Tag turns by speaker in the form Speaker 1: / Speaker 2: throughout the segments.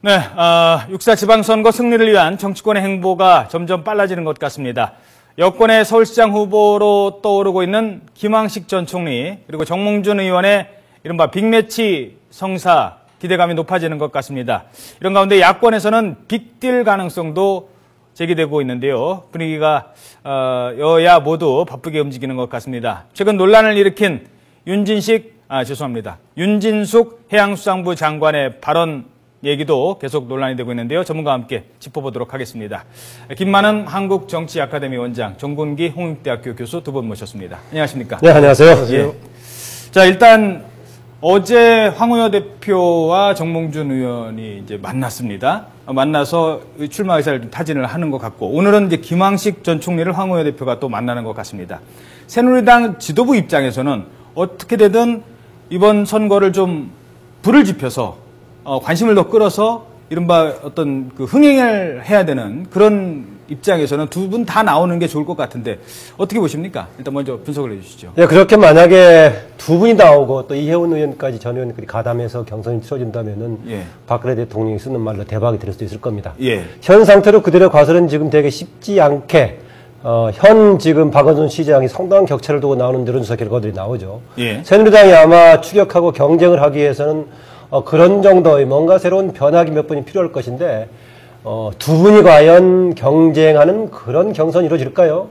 Speaker 1: 네, 6.4 지방선거 승리를 위한 정치권의 행보가 점점 빨라지는 것 같습니다. 여권의 서울시장 후보로 떠오르고 있는 김황식 전 총리, 그리고 정몽준 의원의 이른바 빅매치 성사 기대감이 높아지는 것 같습니다. 이런 가운데 야권에서는 빅딜 가능성도 제기되고 있는데요. 분위기가 여야 모두 바쁘게 움직이는 것 같습니다. 최근 논란을 일으킨 윤진숙 해양수산부 장관의 발언 얘기도 계속 논란이 되고 있는데요. 전문가와 함께 짚어보도록 하겠습니다. 김만은 한국정치아카데미 원장, 정군기 홍익대학교 교수 두 분 모셨습니다. 안녕하십니까?
Speaker 2: 네, 안녕하세요.
Speaker 1: 예. 자, 일단 어제 황우여 대표와 정몽준 의원이 이제 만났습니다. 만나서 출마 의사를 타진을 하는 것 같고, 오늘은 이제 김황식 전 총리를 황우여 대표가 또 만나는 것 같습니다. 새누리당 지도부 입장에서는 어떻게 되든 이번 선거를 좀 불을 지펴서 관심을 더 끌어서 이른바 어떤 그 흥행을 해야 되는 그런 입장에서는 두 분 다 나오는 게 좋을 것 같은데 어떻게 보십니까? 일단 먼저 분석을 해주시죠.
Speaker 2: 네, 그렇게 만약에 두 분이 나오고 또 이혜훈 의원까지 전 의원까지 가담해서 경선이 치러진다면은
Speaker 1: 예.
Speaker 2: 박근혜 대통령이 쓰는 말로 대박이 될 수도 있을 겁니다.
Speaker 1: 예.
Speaker 2: 현 상태로 그대로 가서는 지금 되게 쉽지 않게 현 지금 박원순 시장이 상당한 격차를 두고 나오는 여론조사 결과들이 나오죠.
Speaker 1: 예.
Speaker 2: 새누리당이 아마 추격하고 경쟁을 하기 위해서는 그런 정도의 뭔가 새로운 변화기 몇 번이 필요할 것인데 두 분이 과연 경쟁하는 그런 경선이 이루어질까요?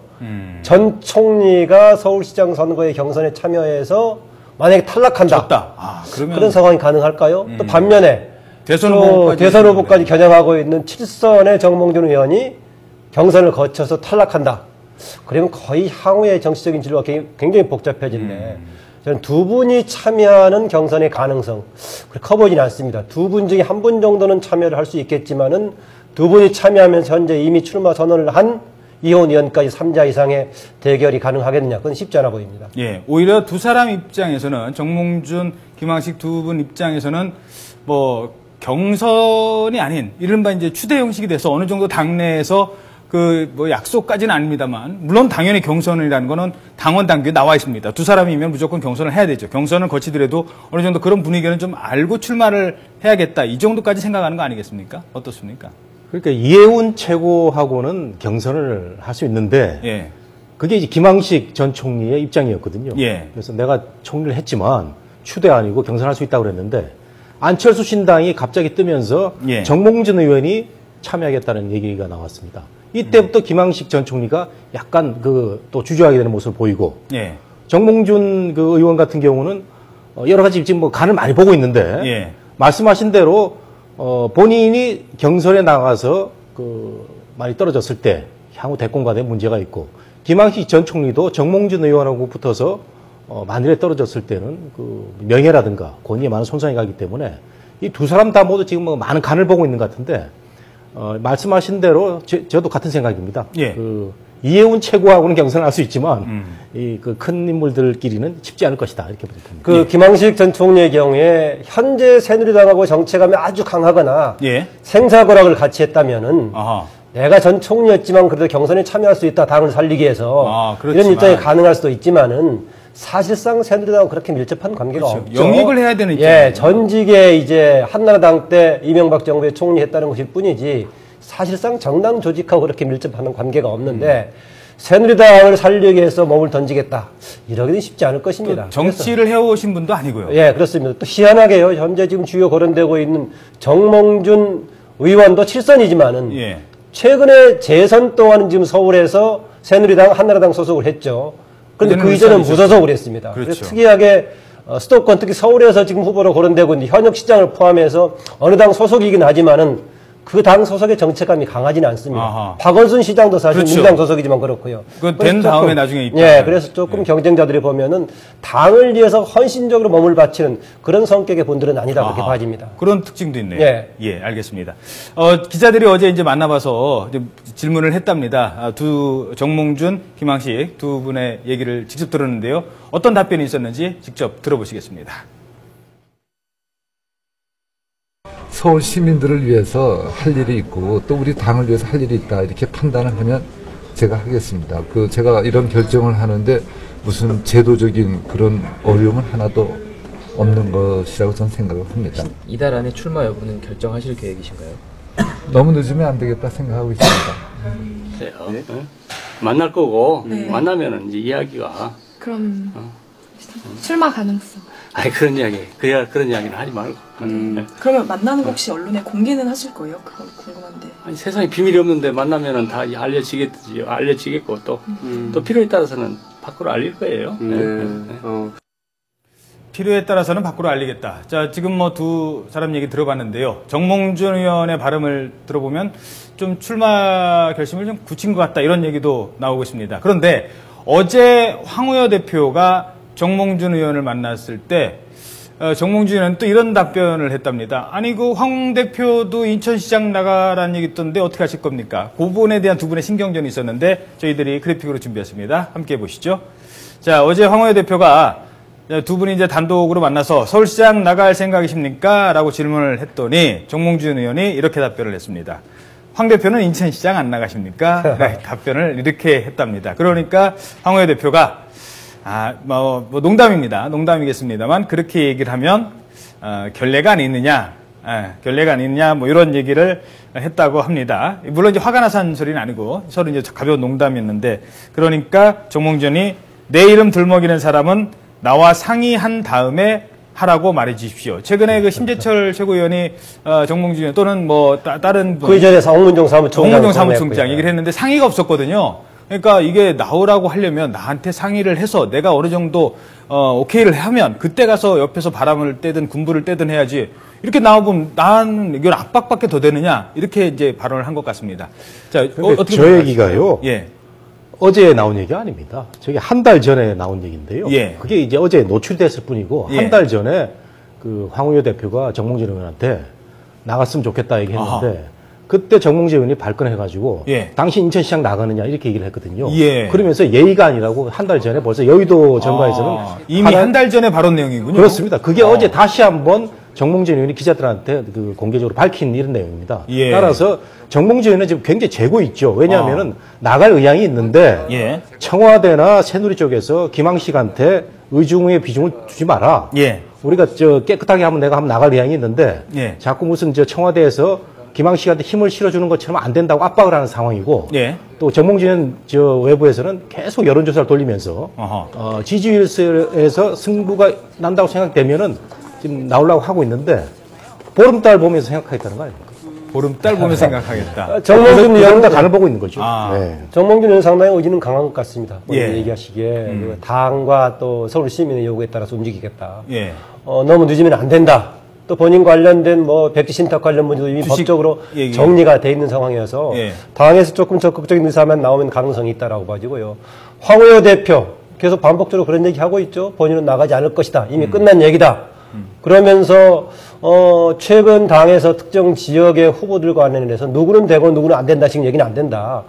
Speaker 2: 전 총리가 서울시장 선거의 경선에 참여해서 만약에 탈락한다.
Speaker 1: 그러면
Speaker 2: 그런 상황이 가능할까요? 또 반면에
Speaker 1: 대선
Speaker 2: 후보까지 겨냥하고 있는 7선의 정몽준 의원이 경선을 거쳐서 탈락한다. 그러면 거의 향후의 정치적인 진로가 굉장히 복잡해지네. 저는 두 분이 참여하는 경선의 가능성 그렇게 커 보이진 않습니다. 두 분 중에 한 분 정도는 참여를 할 수 있겠지만은 두 분이 참여하면서 현재 이미 출마 선언을 한 이혜훈 의원까지 3자 이상의 대결이 가능하겠느냐, 그건 쉽지 않아 보입니다.
Speaker 1: 예, 오히려 두 사람 입장에서는 정몽준, 김황식 두 분 입장에서는 뭐 경선이 아닌 이른바 이제 추대 형식이 돼서 어느 정도 당내에서 뭐 약속까지는 아닙니다만, 물론 당연히 경선이라는 거는 당원 당규에 나와 있습니다. 두 사람이면 무조건 경선을 해야 되죠. 경선을 거치더라도 어느 정도 그런 분위기는 좀 알고 출마를 해야겠다. 이 정도까지 생각하는 거 아니겠습니까? 어떻습니까?
Speaker 3: 그러니까 이혜훈 최고하고는 경선을 할 수 있는데,
Speaker 1: 예.
Speaker 3: 그게 이제 김황식 전 총리의 입장이었거든요.
Speaker 1: 예.
Speaker 3: 그래서 내가 총리를 했지만 추대 아니고 경선할 수 있다고 그랬는데, 안철수 신당이 갑자기 뜨면서
Speaker 1: 예.
Speaker 3: 정몽준 의원이 참여하겠다는 얘기가 나왔습니다. 이때부터 김황식 전 총리가 약간 또 주저하게 되는 모습을 보이고,
Speaker 1: 예.
Speaker 3: 정몽준 의원 같은 경우는 여러 가지 지금 뭐 간을 많이 보고 있는데,
Speaker 1: 예.
Speaker 3: 말씀하신 대로 본인이 경선에 나가서 많이 떨어졌을 때 향후 대권 과대에 문제가 있고, 김황식 전 총리도 정몽준 의원하고 붙어서 만일에 떨어졌을 때는 명예라든가 권위에 많은 손상이 가기 때문에 이 두 사람 다 모두 지금 뭐 많은 간을 보고 있는 것 같은데, 말씀하신 대로 저도 같은 생각입니다.
Speaker 1: 예.
Speaker 3: 이혜훈 최고하고는 경선을 할 수 있지만 큰 인물들끼리는 쉽지 않을 것이다, 이렇게 봅니다.
Speaker 2: 예. 김황식 전 총리의 경우에 현재 새누리당하고 정체감이 아주 강하거나
Speaker 1: 예.
Speaker 2: 생사고락을 같이 했다면은
Speaker 1: 아하.
Speaker 2: 내가 전 총리였지만 그래도 경선에 참여할 수 있다, 당을 살리기 위해서.
Speaker 1: 그렇지만,
Speaker 2: 이런 입장이 가능할 수도 있지만은 사실상 새누리당하고 그렇게 밀접한 관계가
Speaker 1: 그렇죠.
Speaker 2: 없죠.
Speaker 1: 영입을 해야 되는 입장이에요.
Speaker 2: 예, 전직에 이제 한나라당 때 이명박 정부에 총리했다는 것일 뿐이지 사실상 정당 조직하고 그렇게 밀접하는 관계가 없는데 새누리당을 살리기 위해서 몸을 던지겠다, 이러기는 쉽지 않을 것입니다.
Speaker 1: 정치를 해오신 분도 아니고요.
Speaker 2: 예, 그렇습니다. 또 희한하게요, 현재 지금 주요 거론되고 있는 정몽준 의원도 7선이지만은
Speaker 1: 예.
Speaker 2: 최근에 재선 동안은 지금 서울에서 새누리당, 한나라당 소속을 했죠. 그런데 그 이전은 무소속을 했습니다.
Speaker 1: 그렇죠.
Speaker 2: 그래서 특이하게 수도권, 특히 서울에서 지금 후보로 거론되고 있는 현역 시장을 포함해서 어느 당 소속이긴 하지만은 그 당 소속의 정체감이 강하지는 않습니다.
Speaker 1: 아하.
Speaker 2: 박원순 시장도 사실
Speaker 1: 그렇죠.
Speaker 2: 민주당 소속이지만 그렇고요.
Speaker 1: 그건 된 다음에 나중에 입당.
Speaker 2: 예, 그래서 조금 경쟁자들이 보면은 당을 위해서 헌신적으로 몸을 바치는 그런 성격의 분들은 아니다, 그렇게 봐집니다.
Speaker 1: 그런 특징도 있네요.
Speaker 2: 예.
Speaker 1: 예, 알겠습니다. 기자들이 어제 이제 만나봐서 이제 질문을 했답니다. 정몽준, 김황식 두 분의 얘기를 직접 들었는데요. 어떤 답변이 있었는지 직접 들어보시겠습니다.
Speaker 4: 서울 시민들을 위해서 할 일이 있고 또 우리 당을 위해서 할 일이 있다, 이렇게 판단을 하면 제가 하겠습니다. 제가 이런 결정을 하는데 무슨 제도적인 그런 어려움은 하나도 없는 것이라고 저는 생각을 합니다.
Speaker 5: 이달 안에 출마 여부는 결정하실 계획이신가요?
Speaker 4: 너무 늦으면 안 되겠다 생각하고 있습니다.
Speaker 6: 네. 만날 거고 만나면은 이제 이야기가
Speaker 7: 그럼 출마 가능성.
Speaker 6: 아니 그런 이야기는 하지 말고. 네.
Speaker 8: 그러면 만나는 거 혹시 언론에 공개는 하실 거예요? 그거 궁금한데.
Speaker 6: 아니 세상에 비밀이 없는데 만나면은 다 알려지겠고 또 필요에 따라서는 밖으로 알릴 거예요.
Speaker 1: 필요에 따라서는 밖으로 알리겠다. 자, 지금 뭐 두 사람 얘기 들어봤는데요. 정몽준 의원의 발음을 들어보면 좀 출마 결심을 좀 굳힌 것 같다. 이런 얘기도 나오고 있습니다. 그런데 어제 황우여 대표가 정몽준 의원을 만났을 때 정몽준 의원은 또 이런 답변을 했답니다. 아니 그 황 대표도 인천시장 나가라는 얘기 있던데 어떻게 하실 겁니까? 그 부분에 대한 두 분의 신경전이 있었는데 저희들이 그래픽으로 준비했습니다. 함께 보시죠. 자, 어제 황우여 대표가 두 분이 이제 단독으로 만나서 서울시장 나갈 생각이십니까? 라고 질문을 했더니 정몽준 의원이 이렇게 답변을 했습니다. 황 대표는 인천시장 안 나가십니까? 네, 답변을 이렇게 했답니다. 그러니까 황우여 대표가 뭐 농담입니다. 농담이겠습니다만 그렇게 얘기를 하면 결례가 아니느냐, 결례가 아니느냐 뭐 이런 얘기를 했다고 합니다. 물론 이제 화가 나서 한 소리는 아니고 서로 이제 가벼운 농담이었는데 그러니까 정몽준이 내 이름 들먹이는 사람은 나와 상의한 다음에 하라고 말해 주십시오. 최근에 그 심재철 최고위원이 정몽준 의원 또는 뭐 다른 분
Speaker 2: 그 이전에 정문종 사무총장
Speaker 1: 얘기를 했는데 상의가 없었거든요. 그러니까 이게 나오라고 하려면 나한테 상의를 해서 내가 어느 정도 오케이를 하면 그때 가서 옆에서 바람을 떼든 군부를 떼든 해야지. 이렇게 나오면 나는 이건 압박밖에 더 되느냐 이렇게 이제 발언을 한 것 같습니다. 자, 어떻게
Speaker 3: 저 얘기가요.
Speaker 1: 예.
Speaker 3: 어제 나온 얘기가 아닙니다. 저게 한 달 전에 나온 얘기인데요.
Speaker 1: 예.
Speaker 3: 그게 이제 어제 노출됐을 뿐이고
Speaker 1: 예.
Speaker 3: 한 달 전에 그 황우여 대표가 정몽준 의원한테 나갔으면 좋겠다 얘기했는데 그때 정몽준 의원이 발끈해가지고
Speaker 1: 예.
Speaker 3: 당신 인천시장 나가느냐 이렇게 얘기를 했거든요.
Speaker 1: 예.
Speaker 3: 그러면서 예의가 아니라고 한 달 전에 벌써 여의도 정가에서는
Speaker 1: 이미 한 달 전에 발언 내용이군요.
Speaker 3: 그렇습니다. 그게 어제 다시 한번 정몽준 의원이 기자들한테 그 공개적으로 밝힌 이런 내용입니다.
Speaker 1: 예.
Speaker 3: 따라서 정몽준 의원은 지금 굉장히 재고 있죠. 왜냐하면은 나갈 의향이 있는데
Speaker 1: 예.
Speaker 3: 청와대나 새누리 쪽에서 김항식한테 의중의 비중을 주지 마라.
Speaker 1: 예.
Speaker 3: 우리가 깨끗하게 하면 내가 한번 나갈 의향이 있는데
Speaker 1: 예.
Speaker 3: 자꾸 무슨 청와대에서 김항식한테 힘을 실어주는 것처럼 안 된다고 압박을 하는 상황이고
Speaker 1: 예.
Speaker 3: 또 정몽준 외부에서는 계속 여론조사를 돌리면서 지지율에서 승부가 난다고 생각되면은 지금 나오려고 하고 있는데 보름달 보면서 생각하겠다는 거 아닙니까?
Speaker 1: 보름달 보면서 생각하겠다.
Speaker 2: 정몽준 의원은
Speaker 3: 다 간을 보고 있는 거죠.
Speaker 2: 네. 정몽준 의원 상당히 의지는 강한 것 같습니다.
Speaker 1: 예.
Speaker 2: 얘기하시기에 당과 또 서울 시민의 요구에 따라서 움직이겠다.
Speaker 1: 예.
Speaker 2: 너무 늦으면 안 된다. 또 본인 관련된 뭐 백지 신탁 관련 문제도 이미 법적으로
Speaker 1: 얘기.
Speaker 2: 정리가 돼 있는 상황이어서
Speaker 1: 예.
Speaker 2: 당에서 조금 적극적인 의사만 나오면 가능성이 있다라고 봐지고요. 황우여 대표 계속 반복적으로 그런 얘기 하고 있죠. 본인은 나가지 않을 것이다. 이미 끝난 얘기다. 그러면서 최근 당에서 특정 지역의 후보들과 관련해서 누구는 되고 누구는 안 된다 식 얘기는 안 된다.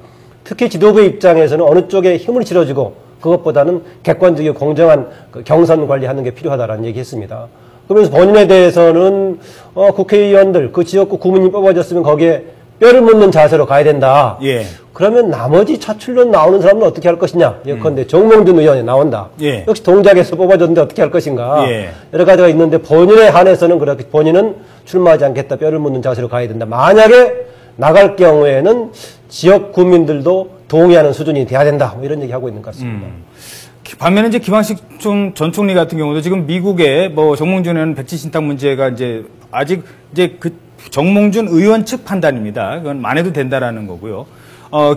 Speaker 2: 특히 지도부의 입장에서는 어느 쪽에 힘을 실어주고 그것보다는 객관적이고 공정한 경선 관리하는 게 필요하다라는 얘기했습니다. 그러면서 본인에 대해서는 국회의원들 그 지역구 구민이 뽑아졌으면 거기에 뼈를 묻는 자세로 가야 된다.
Speaker 1: 예.
Speaker 2: 그러면 나머지 차출론 나오는 사람은 어떻게 할 것이냐. 예컨대 정몽준 의원이 나온다.
Speaker 1: 예.
Speaker 2: 역시 동작에서 뽑아줬는데 어떻게 할 것인가.
Speaker 1: 예.
Speaker 2: 여러 가지가 있는데 본인에 한해서는 그렇게 본인은 출마하지 않겠다. 뼈를 묻는 자세로 가야 된다. 만약에 나갈 경우에는 지역 구민들도 동의하는 수준이 돼야 된다. 뭐 이런 얘기 하고 있는 것 같습니다.
Speaker 1: 반면에 이제 김항식 전 총리 같은 경우도 지금 미국의 뭐 정몽준 의원 백지 신탁 문제가 이제 아직 이제 그 정몽준 의원 측 판단입니다. 그건 안 해도 된다라는 거고요.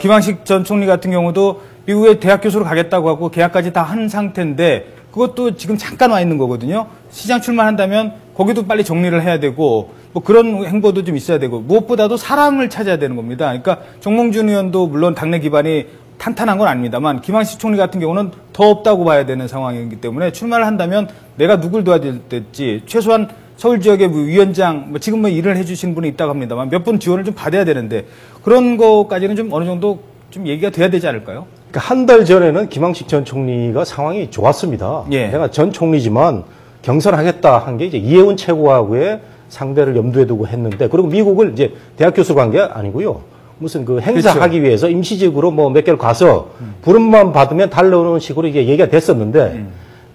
Speaker 1: 김항식 전 총리 같은 경우도 미국에 대학 교수로 가겠다고 하고 계약까지 다 한 상태인데 그것도 지금 잠깐 와 있는 거거든요. 시장 출마한다면 거기도 빨리 정리를 해야 되고 뭐 그런 행보도 좀 있어야 되고 무엇보다도 사람을 찾아야 되는 겁니다. 그러니까 정몽준 의원도 물론 당내 기반이 탄탄한 건 아닙니다만 김항식 총리 같은 경우는 더 없다고 봐야 되는 상황이기 때문에 출마를 한다면 내가 누굴 도와야 될지 최소한 서울 지역의 위원장 지금 뭐 일을 해주시는 분이 있다고 합니다만 몇 분 지원을 좀 받아야 되는데 그런 것까지는 좀 어느 정도 좀 얘기가 돼야 되지 않을까요?
Speaker 3: 그러니까 한 달 전에는 김항식 전 총리가 상황이 좋았습니다.
Speaker 1: 예.
Speaker 3: 내가 전 총리지만 경선하겠다 한 게 이제 이해운 최고하고의 상대를 염두에 두고 했는데 그리고 미국을 이제 대학 교수 간 게 아니고요. 무슨 그 행사하기
Speaker 1: 그렇죠.
Speaker 3: 위해서 임시직으로 뭐 몇 개를 가서 부름만 받으면 달려오는 식으로 이게 얘기가 됐었는데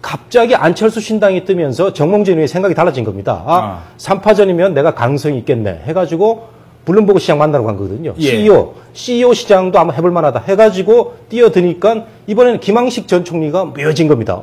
Speaker 3: 갑자기 안철수 신당이 뜨면서 정몽준 의원의 생각이 달라진 겁니다. 3파전이면 내가 가능성이 있겠네 해가지고 블룸버그 시장 만나러 간 거거든요.
Speaker 1: 예.
Speaker 3: CEO 시장도 아마 해볼 만하다 해가지고 뛰어드니까 이번에는 김항식 전 총리가 묘해진 겁니다.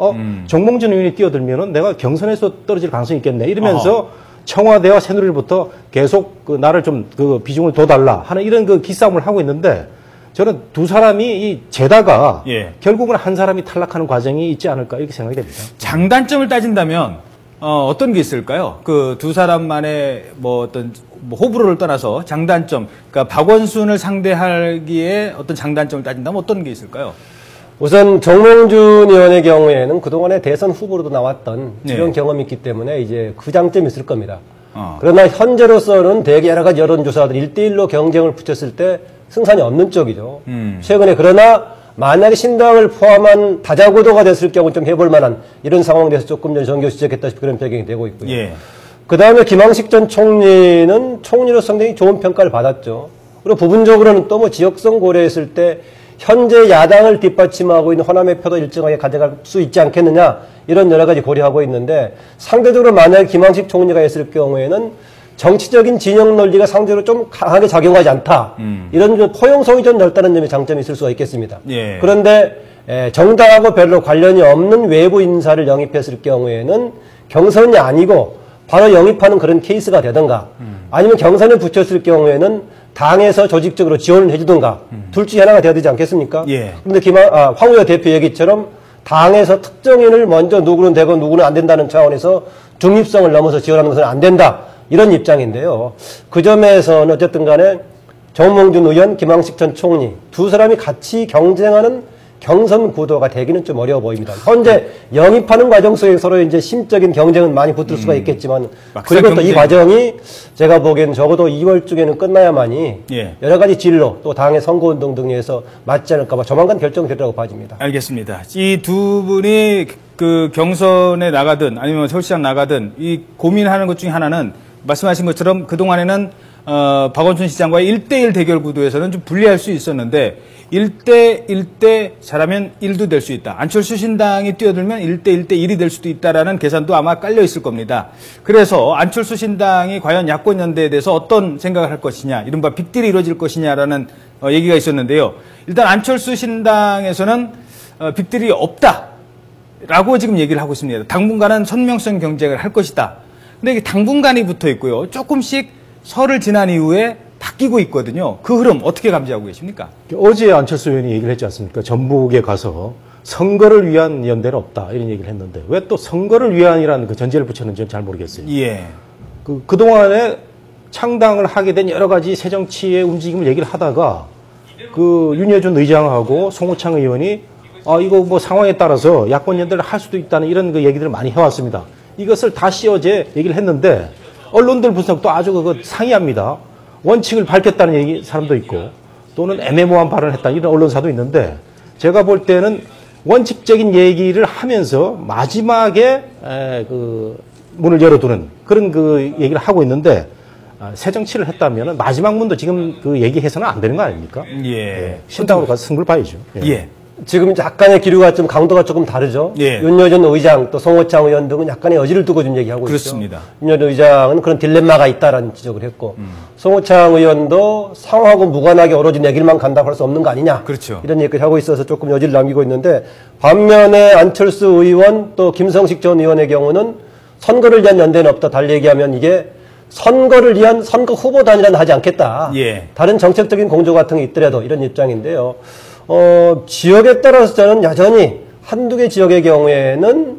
Speaker 3: 정몽준 의원이 뛰어들면은 내가 경선에서 떨어질 가능성이 있겠네 이러면서 청와대와 새누리로부터 계속 그 나를 좀 그 비중을 더 달라 하는 이런 그 기싸움을 하고 있는데 저는 두 사람이 이 재다가 결국은 한 사람이 탈락하는 과정이 있지 않을까 이렇게 생각이 됩니다.
Speaker 1: 장단점을 따진다면 어떤 게 있을까요? 그 두 사람만의 뭐 어떤 뭐 호불호를 떠나서 장단점, 그러니까 박원순을 상대하기에 어떤 장단점을 따진다면 어떤 게 있을까요?
Speaker 2: 우선 정몽준 의원의 경우에는 그동안에 대선 후보로도 나왔던 이런 경험이 있기 때문에 이제 그 장점이 있을 겁니다. 그러나 현재로서는 대개 여러 가지 여론조사들 1대1로 경쟁을 붙였을 때 승산이 없는 쪽이죠. 최근에 그러나 만약에 신당을 포함한 다자구도가 됐을 경우 좀 해볼 만한 이런 상황에 대해서 조금 전에 정교 지적했다시피 그런 배경이 되고 있고요. 그 다음에 김항식 전 총리는 총리로 상당히 좋은 평가를 받았죠. 그리고 부분적으로는 또 뭐 지역성 고려했을 때 현재 야당을 뒷받침하고 있는 호남의 표도 일정하게 가져갈 수 있지 않겠느냐 이런 여러 가지 고려하고 있는데 상대적으로 만약에 김항식 총리가 했을 경우에는 정치적인 진영 논리가 상대로 좀 강하게 작용하지 않다. 이런 좀 포용성이 좀 넓다는 점에 장점이 있을 수가 있겠습니다. 그런데 정당하고 별로 관련이 없는 외부 인사를 영입했을 경우에는 경선이 아니고 바로 영입하는 그런 케이스가 되든가 아니면 경선에 붙였을 경우에는 당에서 조직적으로 지원을 해주든가 둘 중에 하나가 돼야 되지 않겠습니까? 그런데 황 의원 대표 얘기처럼 당에서 특정인을 먼저 누구는 되고 누구는 안 된다는 차원에서 중립성을 넘어서 지원하는 것은 안 된다. 이런 입장인데요. 그 점에서는 어쨌든 간에 정몽준 의원, 김항식 전 총리 두 사람이 같이 경쟁하는 경선 구도가 되기는 좀 어려워 보입니다. 현재 영입하는 과정 속에 서로 이제 심적인 경쟁은 많이 붙을 수가 있겠지만 그리고 또 이 과정이 제가 보기에는 적어도 2월 중에는 끝나야만이 여러 가지 진로 또 당의 선거운동 등에서 맞지 않을까 봐 조만간 결정되리라고 봐집니다.
Speaker 1: 알겠습니다. 이 두 분이 그 경선에 나가든 아니면 서울시장 나가든 이 고민하는 것 중에 하나는 말씀하신 것처럼 그동안에는 박원순 시장과의 1대1 대결 구도에서는 좀 불리할 수 있었는데 1대1대 잘하면 1도 될 수 있다. 안철수 신당이 뛰어들면 1대1대1이 될 수도 있다라는 계산도 아마 깔려 있을 겁니다. 그래서 안철수 신당이 과연 야권연대에 대해서 어떤 생각을 할 것이냐, 이른바 빅딜이 이루어질 것이냐라는 얘기가 있었는데요. 일단 안철수 신당에서는 빅딜이 없다라고 지금 얘기를 하고 있습니다. 당분간은 선명성 경쟁을 할 것이다. 근데 이게 당분간이 붙어 있고요. 조금씩 설을 지난 이후에 바뀌고 있거든요. 그 흐름 어떻게 감지하고 계십니까?
Speaker 3: 어제 안철수 의원이 얘기를 했지 않습니까? 전북에 가서 선거를 위한 연대는 없다 이런 얘기를 했는데 왜 또 선거를 위한이라는 그 전제를 붙였는지 잘 모르겠어요. 그동안에 창당을 하게 된 여러 가지 새정치의 움직임을 얘기를 하다가 그 윤여준 의장하고 송호창 의원이 이거 뭐 상황에 따라서 야권 연대를 할 수도 있다는 이런 그 얘기들을 많이 해왔습니다. 이것을 다시 어제 얘기를 했는데 언론들 분석도 아주 그거 상이합니다. 원칙을 밝혔다는 사람도 있고 또는 애매모호한 발언을 했다는 이런 언론사도 있는데 제가 볼 때는 원칙적인 얘기를 하면서 마지막에 그 문을 열어두는 그런 그 얘기를 하고 있는데 새 정치를 했다면 마지막 문도 지금 그 얘기해서는 안 되는 거 아닙니까? 신당으로 가서 승부를 봐야죠.
Speaker 2: 지금 약간의 기류가 좀 강도가 조금 다르죠. 윤여준 의장 또 송호창 의원 등은 약간의 여지를 두고 좀 얘기하고
Speaker 1: 그렇습니다.
Speaker 2: 있죠. 윤여준 의장은 그런 딜레마가 있다라는 지적을 했고 송호창 의원도 상황하고 무관하게 오로지 내 길만 간다고 할 수 없는 거 아니냐. 이런 얘기를 하고 있어서 조금 여지를 남기고 있는데 반면에 안철수 의원 또 김성식 전 의원의 경우는 선거를 위한 연대는 없다. 달리 얘기하면 이게 선거를 위한 선거 후보 단일화는 하지 않겠다. 다른 정책적인 공조 같은 게 있더라도 이런 입장인데요. 지역에 따라서 저는 여전히 한두 개 지역의 경우에는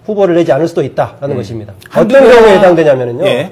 Speaker 2: 후보를 내지 않을 수도 있다라는 것입니다. 어떤 경우에 해당되냐면요.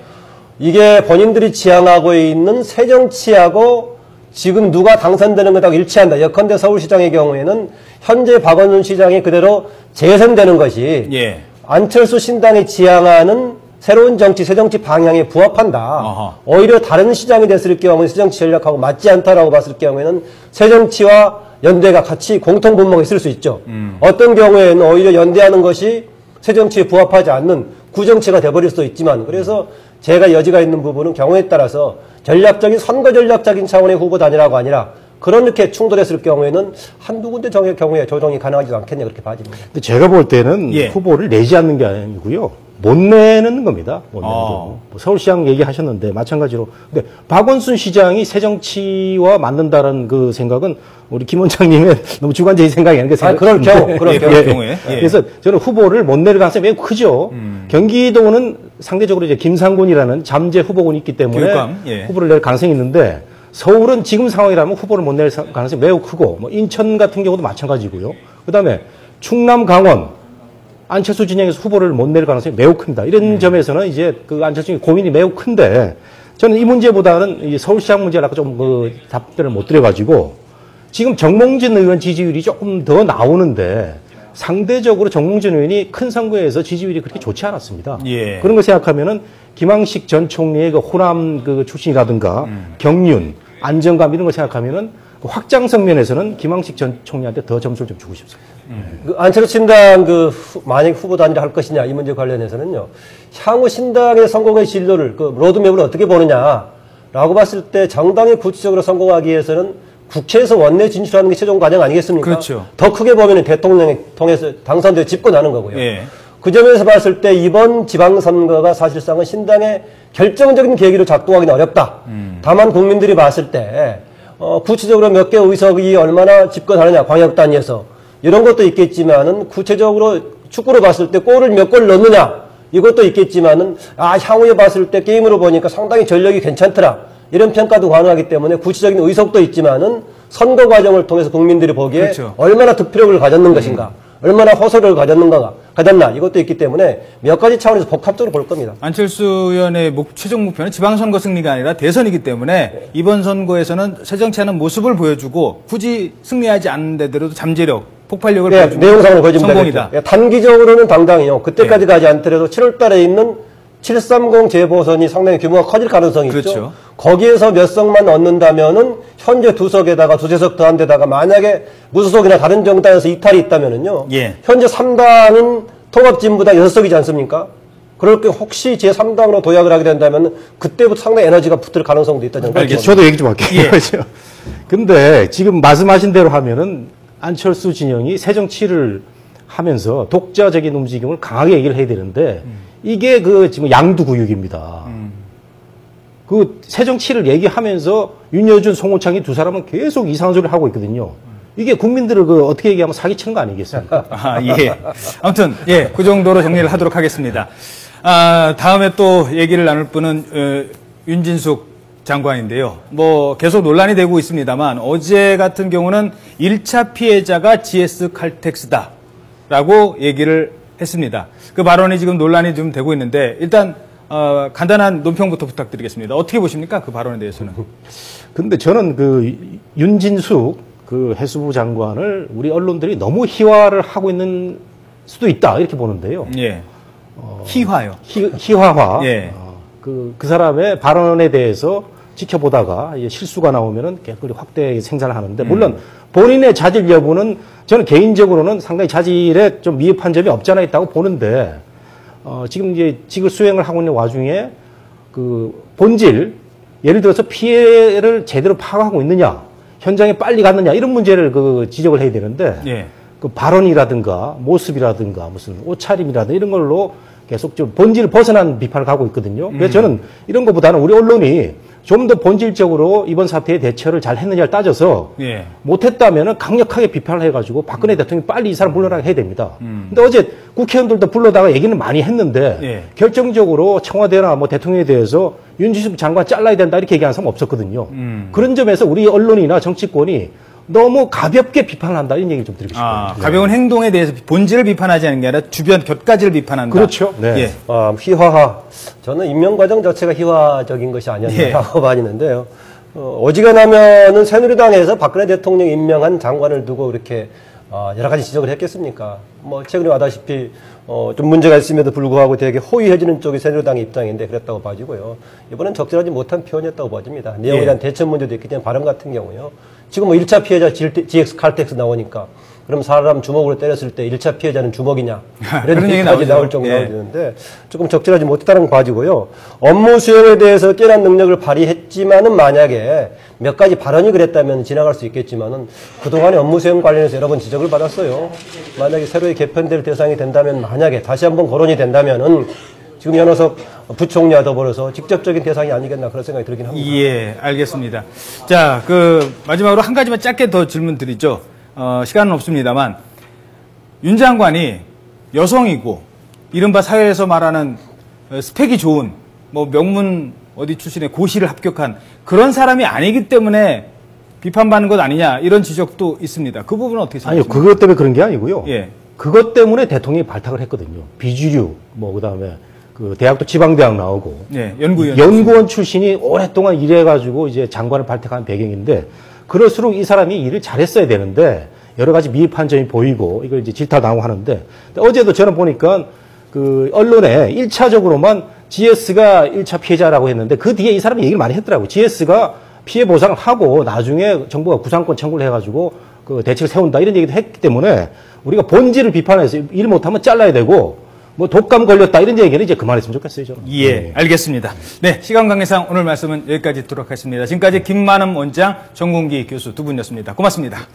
Speaker 2: 이게 본인들이 지향하고 있는 새정치하고 지금 누가 당선되는 것하고 일치한다. 예컨대 서울시장의 경우에는 현재 박원순 시장이 그대로 재선되는 것이 안철수 신당이 지향하는 새로운 정치, 새정치 방향에 부합한다. 오히려 다른 시장이 됐을 경우에 새정치 전략하고 맞지 않다라고 봤을 경우에는 새정치와 연대가 같이 공통 분모가 있을 수 있죠. 어떤 경우에는 오히려 연대하는 것이 새정치에 부합하지 않는 구정치가 돼버릴 수도 있지만 그래서 제가 여지가 있는 부분은 경우에 따라서 전략적인 선거 전략적인 차원의 후보 단일화가 아니라 그런 이렇게 충돌했을 경우에는 한두 군데 경우에 조정이 가능하지도 않겠냐 그렇게 봐집니다.
Speaker 3: 근데 제가 볼 때는
Speaker 1: 예.
Speaker 3: 후보를 내지 않는 게 아니고요. 못 내는 겁니다. 못 내는 경우. 뭐 서울시장 얘기하셨는데 마찬가지로. 근데 박원순 시장이 새정치와 맞는다는 그 생각은 우리 김 원장님의 너무 주관적인 생각이 아닌가 생각합니다.
Speaker 2: 그런
Speaker 1: 경우에. 예.
Speaker 3: 그래서 저는 후보를 못 내릴 가능성이 매우 크죠. 경기도는 상대적으로 이제 김상군이라는 잠재 후보군이 있기 때문에
Speaker 1: 교육감, 예.
Speaker 3: 후보를 낼 가능성이 있는데 서울은 지금 상황이라면 후보를 못 낼 가능성이 매우 크고 뭐 인천 같은 경우도 마찬가지고요. 그다음에 충남, 강원 안철수 진영에서 후보를 못 낼 가능성이 매우 큽니다. 이런 점에서는 이제 그 안철수의 고민이 매우 큰데 저는 이 문제보다는 이 서울시장 문제를 아까 좀 그 답변을 못 드려가지고 지금 정몽준 의원 지지율이 조금 더 나오는데 상대적으로 정몽준 의원이 큰 선거에서 지지율이 그렇게 좋지 않았습니다.
Speaker 1: 예.
Speaker 3: 그런 걸 생각하면은 김황식 전 총리의 그 호남 그 출신이라든가 경륜, 안정감 이런 걸 생각하면은 그 확장성 면에서는 김황식 전 총리한테 더 점수를 좀 주고 싶습니다.
Speaker 2: 그 안철수 신당 만약 후보 단일화 할 것이냐 이 문제 관련해서는요. 향후 신당의 성공의 진로를 그 로드맵을 어떻게 보느냐라고 봤을 때 정당이 구체적으로 성공하기 위해서는 국회에서 원내 진출하는 게 최종 과정 아니겠습니까?
Speaker 1: 그렇죠.
Speaker 2: 더 크게 보면 대통령이 통해서 당선되어 집권하는 거고요.
Speaker 1: 예.
Speaker 2: 그 점에서 봤을 때 이번 지방선거가 사실상은 신당의 결정적인 계기로 작동하기는 어렵다. 다만 국민들이 봤을 때 구체적으로 몇 개 의석이 얼마나 집권하느냐 광역 단위에서 이런 것도 있겠지만은 구체적으로 축구로 봤을 때 골을 몇 골 넣느냐 이것도 있겠지만은 향후에 봤을 때 게임으로 보니까 상당히 전력이 괜찮더라 이런 평가도 가능하기 때문에 구체적인 의석도 있지만은 선거 과정을 통해서 국민들이 보기에
Speaker 1: 그렇죠.
Speaker 2: 얼마나 득표력을 가졌는 것인가 얼마나 호소력을 가졌나 이것도 있기 때문에 몇 가지 차원에서 복합적으로 볼 겁니다.
Speaker 1: 안철수 의원의 최종 목표는 지방선거 승리가 아니라 대선이기 때문에 이번 선거에서는 새정치하는 모습을 보여주고 굳이 승리하지 않는 데더라도 잠재력, 폭발력을 보여주고
Speaker 2: 내용상으로 보여주면
Speaker 1: 성공이다.
Speaker 2: 되겠죠. 단기적으로는 당당히요. 그때까지 가지 않더라도 7월 달에 있는 730 재보선이 상당히 규모가 커질 가능성이 있죠.
Speaker 1: 그렇죠.
Speaker 2: 거기에서 몇 석만 얻는다면은 현재 2석에다가 2~3석 더한 데다가 만약에 무소속이나 다른 정당에서 이탈이 있다면은요.
Speaker 1: 예.
Speaker 2: 현재 3당인 통합진보당 6석이지 않습니까? 그럴 때 혹시 제3당으로 도약을 하게 된다면 그때부터 상당히 에너지가 붙을 가능성도 있다는 거죠.
Speaker 3: 알겠습니다. 저도 얘기 좀 할게요. 예. 근데 지금 말씀하신 대로 하면은 안철수 진영이 새정치를 하면서 독자적인 움직임을 강하게 얘기를 해야 되는데 이게 지금 양두구육입니다. 그 새정치를 얘기하면서 윤여준, 송호창이 두 사람은 계속 이상한 소리를 하고 있거든요. 이게 국민들을 어떻게 얘기하면 사기치는 거 아니겠습니까?
Speaker 1: 예. 아무튼, 그 정도로 정리를 하도록 하겠습니다. 다음에 또 얘기를 나눌 분은, 윤진숙 장관인데요. 계속 논란이 되고 있습니다만, 어제 같은 경우는 1차 피해자가 GS 칼텍스다. 라고 얘기를 했습니다. 그 발언이 지금 논란이 좀 되고 있는데, 일단, 간단한 논평부터 부탁드리겠습니다. 어떻게 보십니까? 그 발언에 대해서는.
Speaker 3: 근데 저는 윤진숙 해수부 장관을 우리 언론들이 너무 희화를 하고 있는 수도 있다. 이렇게 보는데요.
Speaker 1: 예. 희화요.
Speaker 3: 희화화.
Speaker 1: 예.
Speaker 3: 그 사람의 발언에 대해서 지켜보다가 실수가 나오면은 깨끗이 확대 생산을 하는데, 물론 본인의 자질 여부는 저는 개인적으로는 상당히 자질에 좀 미흡한 점이 없지 않아 있다고 보는데, 지금 이제 직을 수행을 하고 있는 와중에 본질, 예를 들어서 피해를 제대로 파악하고 있느냐, 현장에 빨리 갔느냐, 이런 문제를 지적을 해야 되는데,
Speaker 1: 예.
Speaker 3: 발언이라든가 모습이라든가 무슨 옷차림이라든가 이런 걸로 계속 좀 본질을 벗어난 비판을 가고 있거든요. 그래서 저는 이런 것보다는 우리 언론이 좀 더 본질적으로 이번 사태에 대처를 잘 했느냐를 따져서
Speaker 1: 예.
Speaker 3: 못했다면 강력하게 비판을 해가지고 박근혜 대통령이 빨리 이 사람 불러나게 해야 됩니다. 근데 어제 국회의원들도 불러다가 얘기는 많이 했는데
Speaker 1: 예.
Speaker 3: 결정적으로 청와대나 대통령에 대해서 윤진숙 장관 잘라야 된다 이렇게 얘기하는 사람 없었거든요. 그런 점에서 우리 언론이나 정치권이 너무 가볍게 비판을 한다 이런 얘기를 좀 드리고 싶어요.
Speaker 1: 가벼운 행동에 대해서 본질을 비판하지 않는 게 아니라 주변 곁가지를 비판한다.
Speaker 3: 그렇죠. 네.
Speaker 1: 예.
Speaker 2: 희화화. 저는 임명 과정 자체가 희화적인 것이 아니었나라고 봐지는데요. 어지간하면은 새누리당에서 박근혜 대통령 임명한 장관을 두고 이렇게 여러 가지 지적을 했겠습니까? 최근에 와다시피 좀 문제가 있음에도 불구하고 되게 호의해주는 쪽이 새누리당의 입장인데 그랬다고 봐지고요. 이번엔 적절하지 못한 표현이었다고 봐집니다. 내용에 대한 대처 문제도 있기 때문에 발언 같은 경우요. 지금 1차 피해자 GX 칼텍스 나오니까 그럼 사람 주먹으로 때렸을 때 1차 피해자는 주먹이냐? 이런
Speaker 1: 그런 얘기
Speaker 2: 얘기까지
Speaker 1: 나오죠.
Speaker 2: 나올 정도로
Speaker 1: 예.
Speaker 2: 되는데 조금 적절하지 못했다는 거 가지고요. 업무 수행에 대해서 뛰어난 능력을 발휘했지만은 만약에 몇 가지 발언이 그랬다면 지나갈 수 있겠지만은 그동안의 업무 수행 관련해서 여러 번 지적을 받았어요. 만약에 새로이 개편될 대상이 된다면 만약에 다시 한번 거론이 된다면은 지금 연호석 부총리와 더불어서 직접적인 대상이 아니겠나 그런 생각이 들긴 합니다.
Speaker 1: 예, 알겠습니다. 자, 마지막으로 한 가지만 짧게 더 질문 드리죠. 시간은 없습니다만, 윤 장관이 여성이고, 이른바 사회에서 말하는 스펙이 좋은, 명문 어디 출신의 고시를 합격한 그런 사람이 아니기 때문에 비판받는 것 아니냐, 이런 지적도 있습니다. 그 부분은 어떻게
Speaker 3: 아니요,
Speaker 1: 생각하십니까?
Speaker 3: 그것 때문에 그런 게 아니고요.
Speaker 1: 예.
Speaker 3: 그것 때문에 대통령이 발탁을 했거든요. 비주류, 그다음에 대학도 지방대학 나오고.
Speaker 1: 예, 연구위원.
Speaker 3: 연구원 출신이 오랫동안 일해가지고 이제 장관을 발탁한 배경인데, 그럴수록 이 사람이 일을 잘했어야 되는데, 여러 가지 미흡한 점이 보이고, 이걸 이제 질타당하고 하는데, 어제도 저는 보니까 언론에 1차적으로만 GS가 1차 피해자라고 했는데, 그 뒤에 이 사람이 얘기를 많이 했더라고요. GS가 피해 보상을 하고, 나중에 정부가 구상권 청구를 해가지고, 대책을 세운다, 이런 얘기도 했기 때문에, 우리가 본질을 비판해서 일 못하면 잘라야 되고, 독감 걸렸다, 이런 얘기는 이제 그만했으면 좋겠어요, 저는.
Speaker 1: 예, 알겠습니다. 네, 시간 관계상 오늘 말씀은 여기까지 듣도록 하겠습니다. 지금까지 김만음 원장, 정공기 교수 두 분이었습니다. 고맙습니다.